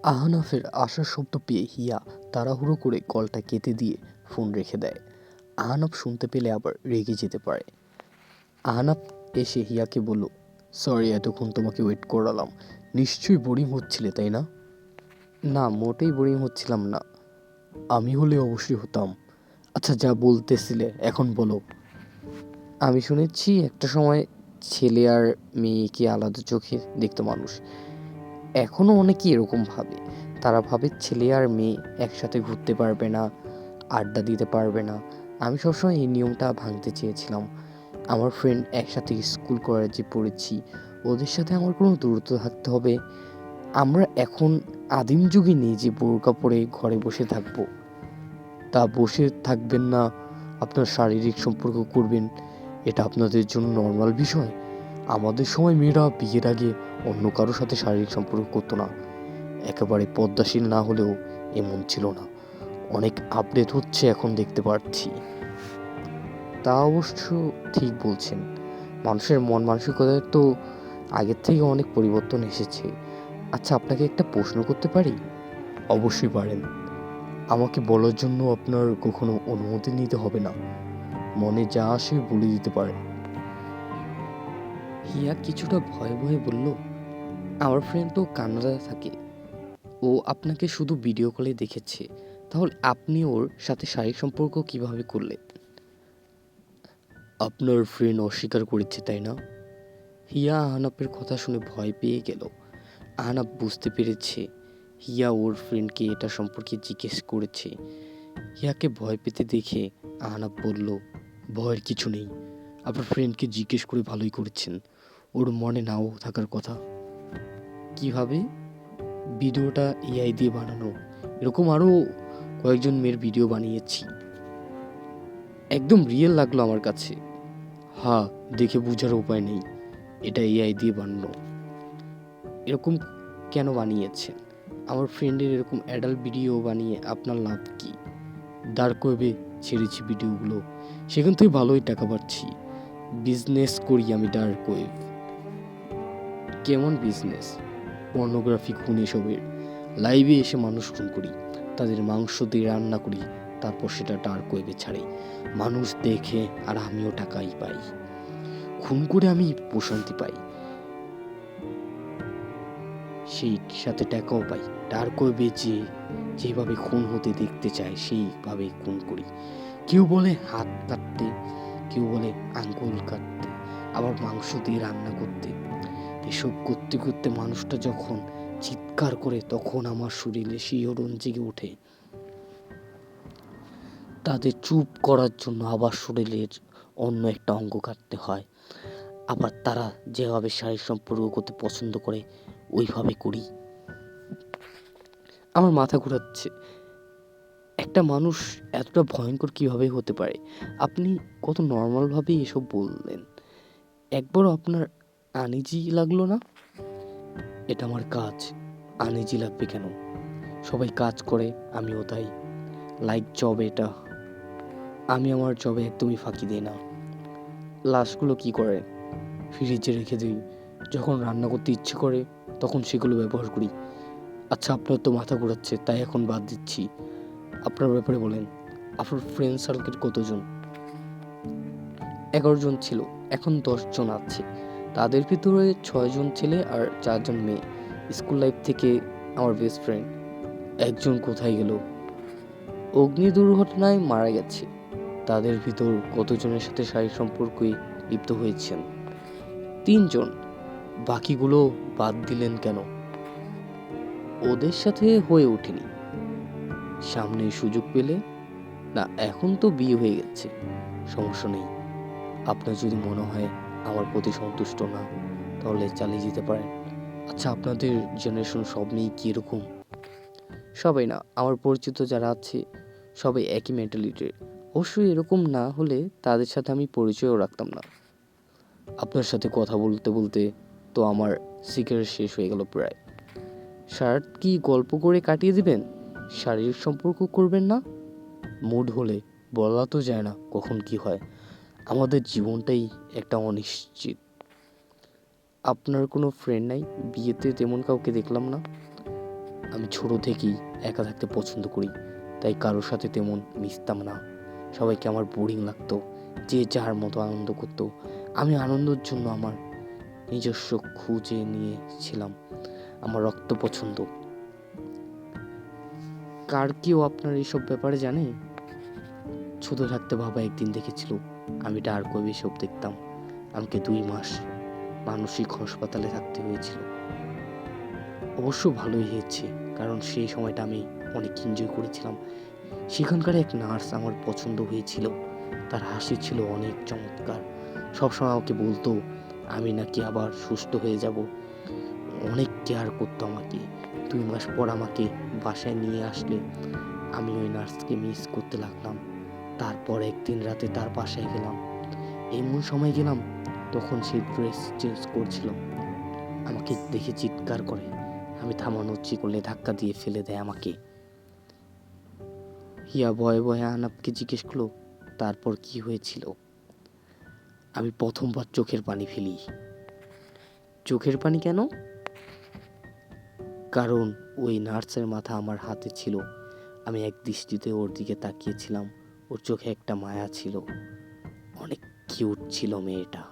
আহনাফের আসার শব্দ পেয়ে হিয়া তাড়াহুড়ো করে কলটা কেটে দিয়ে ফোন রেখে দেয়। আহনাফ শুনতে পেলে আবার রেগে যেতে পারে। আহনাফ এসে হিয়াকে বলল, সরি এতক্ষণ তোমাকে ওয়েট করালাম। নিশ্চয়ই বোরিং হচ্ছিলে তাই না? না, মোটেই বোরিং হচ্ছিলাম না। আমি হলে অবশ্যই হতাম। আচ্ছা, যা বলতেছিলে এখন বলো। আমি শুনেছি একটা সময় ছেলে আর মেয়েকে আলাদা চোখে দেখতো মানুষ। এখনও অনেকে এরকম ভাবে। তারা ভাবে ছেলে আর মেয়ে একসাথে ঘুরতে পারবে না, আড্ডা দিতে পারবে না। আমি সবসময় এই নিয়মটা ভাঙতে চেয়েছিলাম। আমার ফ্রেন্ড একসাথে স্কুল কলেজে পড়েছি, ওদের সাথে আমার কোনো দূরত্ব থাকতে হবে? আমরা এখন আদিম যুগে নেই যে বোরকা পরে ঘরে বসে থাকবো। তা বসে থাকবেন না, আপনার শারীরিক সম্পর্ক করবেন, এটা আপনাদের জন্য নর্মাল বিষয়। আমাদের সময় মেয়েরা বিয়ের আগে অন্য কারোর সাথে শারীরিক সম্পর্ক করতো না। একেবারে পদ্মাশীল না হলেও এমন ছিল না। অনেক আপডেট হচ্ছে এখন দেখতে পাচ্ছি। তা অবশ্য ঠিক বলছেন। মানুষের মন মানসিকতায় তো আগের থেকে অনেক পরিবর্তন এসেছে। আচ্ছা, আপনাকে একটা প্রশ্ন করতে পারি? অবশ্যই পারেন। আমাকে বলার জন্য আপনার কখনো অনুমতি নিতে হবে না। মনে যা আসে বলে দিতে পারেন। হিয়া কিছুটা ভয়ে ভয়ে বলল, আমার ফ্রেন্ড তো কানাডায় থাকে, ও আপনাকে শুধু ভিডিও কলে দেখেছে, তাহলে আপনি ওর সাথে শারীরিক সম্পর্ক কিভাবে করলেন? আপনার ফ্রেন্ড অস্বীকার করেছে তাই না? হিয়া আহনাফের কথা শুনে ভয় পেয়ে গেল। আহনাফ বুঝতে পেরেছে হিয়া ওর ফ্রেন্ডকে এটা সম্পর্কে জিজ্ঞেস করেছে। হিয়াকে ভয় পেতে দেখে আহনাফ বলল, ভয়ের কিছু নেই। আপনার ফ্রেন্ডকে জিজ্ঞেস করে ভালোই করেছেন। ওর মনে নাও থাকার কথা। কিভাবে? ভিডিওটা এআই দিয়ে বানানো। এরকম আরও কয়েকজন মেয়ের ভিডিও বানিয়েছি, একদম রিয়েল লাগলো আমার কাছে। হ্যাঁ, দেখে বোঝার উপায় নেই এটা এআই দিয়ে বানানো। এরকম কেন বানিয়েছেন? আমার ফ্রেন্ডের এরকম অ্যাডাল্ট ভিডিও বানিয়ে আপনার লাভ কি? ডার্ক ওয়েবে ছেড়েছি ভিডিওগুলো, সেখান থেকে ভালোই টাকা পাচ্ছি। বিজনেস করি আমি ডার্ক ওয়েব। কেমন বিজনেস? পর্নোগ্রাফি, খুন, এসবের। লাইভে এসে মানুষ খুন করি, তাদের মাংস দিয়ে রান্না করি, তারপর সেটা ডার্ক ওয়েবে ছাড়ি। মানুষ দেখে আর আমিও টাকাই পাই। খুন করে আমি প্রশান্তি পাই, সেই সাথে টাকাও পাই। ডার্ক ওয়েবে যেভাবে খুন হতে দেখতে চায় সেইভাবে খুন করি। কেউ বলে হাত কাটতে, কেউ বলে আঙ্গুল কাটতে, আবার মাংস দিয়ে রান্না করতে। এসব করতে করতে মানুষটা যখন চিৎকার করে তখন আমার শরীরে শিহরণ জেগে ওঠে। তাদের চুপ করার জন্য আবার শরীরের অন্য একটা অঙ্গ কাটতে হয়। আবার তারা যেভাবে শারীরিক সম্পর্ক করতে পছন্দ করে ওইভাবে করি। আমার মাথা ঘোরাচ্ছে। একটা মানুষ এতটা ভয়ঙ্কর কিভাবে হতে পারে? আপনি কত নর্মালভাবেই এসব বললেন। একবারও আপনার আনইজি লাগলো না? এটা আমার কাজ, আনইজি লাগবে কেন? সবাই কাজ করে, আমিও তাই। লাইক জব এটা। আমি আমার জবে একদমই ফাঁকি দিই না। লাশগুলো কি করে? ফ্রিজে রেখে দিই। যখন রান্না করতে ইচ্ছে করে তখন সেগুলো ব্যবহার করি। আচ্ছা, আপনার তো মাথা ঘোরাচ্ছে, তাই এখন বাদ দিচ্ছি। আপনার ব্যাপারে বলেন। আপনার ফ্রেন্ড সার্কেল কতজন? 11 জন ছিল, এখন 10 জন আছে। তাদের ভিতরে 6 জন ছেলে আর 4 জন মেয়ে। স্কুল লাইফ থেকে আমার বেস্ট ফ্রেন্ড। একজন কোথায় গেল? অগ্নি দুর্ঘটনায় মারা গেছে। তাদের ভিতর কতজনের সাথে শারীরিক সম্পর্কে লিপ্ত হয়েছেন? 3 জন। বাকিগুলো বাদ দিলেন কেন? ওদের সাথে হয়ে ওঠেনি। সামনে সুযোগ পেলে? না, এখন তো বিয়ে হয়ে গেছে, সমস্যা নেই। আপনার যদি মনে হয় আমার প্রতি সন্তুষ্ট না, তাহলে চালিয়ে যেতে পারেন। আচ্ছা, আপনাদের জেনারেশন সব মেয়ে কি এরকম? সবাই না, আমার পরিচিত যারা আছে সবাই একই মেন্টালিটির। অবশ্যই এরকম না হলে তাদের সাথে আমি পরিচয়ও রাখতাম না। আপনার সাথে কথা বলতে বলতে তো আমার সিগারেট শেষ হয়ে গেল প্রায়। শার্ট কি গল্প করে কাটিয়ে দিবেন? শারীরিক সম্পর্ক করবেন না? মুড হলে বলা তো যায় না কখন কি হয়। আমাদের জীবনটাই একটা অনিশ্চিত। আপনার কোনো ফ্রেন্ড নাই? বিয়েতে তেমন কাউকে দেখলাম না। আমি ছোট থেকেই একা থাকতে পছন্দ করি, তাই কারোর সাথে তেমন মিশতাম না। সবাইকে আমার বোরিং লাগতো, যে যার মতো আনন্দ করতো। আমি আনন্দের জন্য আমার নিজস্ব খুঁজে নিয়েছিলাম, আমার রক্ত পছন্দ। কার কেউ আপনার এইসব ব্যাপারে জানে? ছোট থাকতে বাবা একদিন দেখেছিল আমি ডার্ক ওয়েব এসব দেখতাম। আমাকে 2 মাস মানসিক হাসপাতালে থাকতে হয়েছিল। অবশ্য ভালোই হয়েছে, কারণ সেই সময়টা আমি অনেক এনজয় করেছিলাম। সেখানকার এক নার্স আমার পছন্দ হয়েছিল। তার হাসি ছিল অনেক চমৎকার। সবসময় আমাকে বলতো আমি নাকি আবার সুস্থ হয়ে যাব। অনেক কেয়ার করতো আমাকে। 2 মাস পর আমাকে বাসায় নিয়ে আসলে আমি ওই নার্সকে মিস করতে লাগলাম। তারপর একদিন রাতে তার বাসায় গেলাম। এমন সময় গেলাম তখন সে ড্রেস চেঞ্জ করছিল। আমাকে দেখে চিৎকার করে। আমি থামানোর চেষ্টা করলে ধাক্কা দিয়ে ফেলে দেয় আমাকে। হিয়া ভয়ে ভয়ে আহনাবকে জিজ্ঞেস করলো, তারপর কি হয়েছিল? আমি প্রথমবার চোখের পানি ফেলি। চোখের পানি কেন? কারণ ওই নার্সের মাথা আমার হাতে ছিল। আমি এক দৃষ্টিতে ওর দিকে তাকিয়েছিলাম। ওর চোখে একটা মায়া ছিল। অনেক কিউট ছিল মেয়েটা।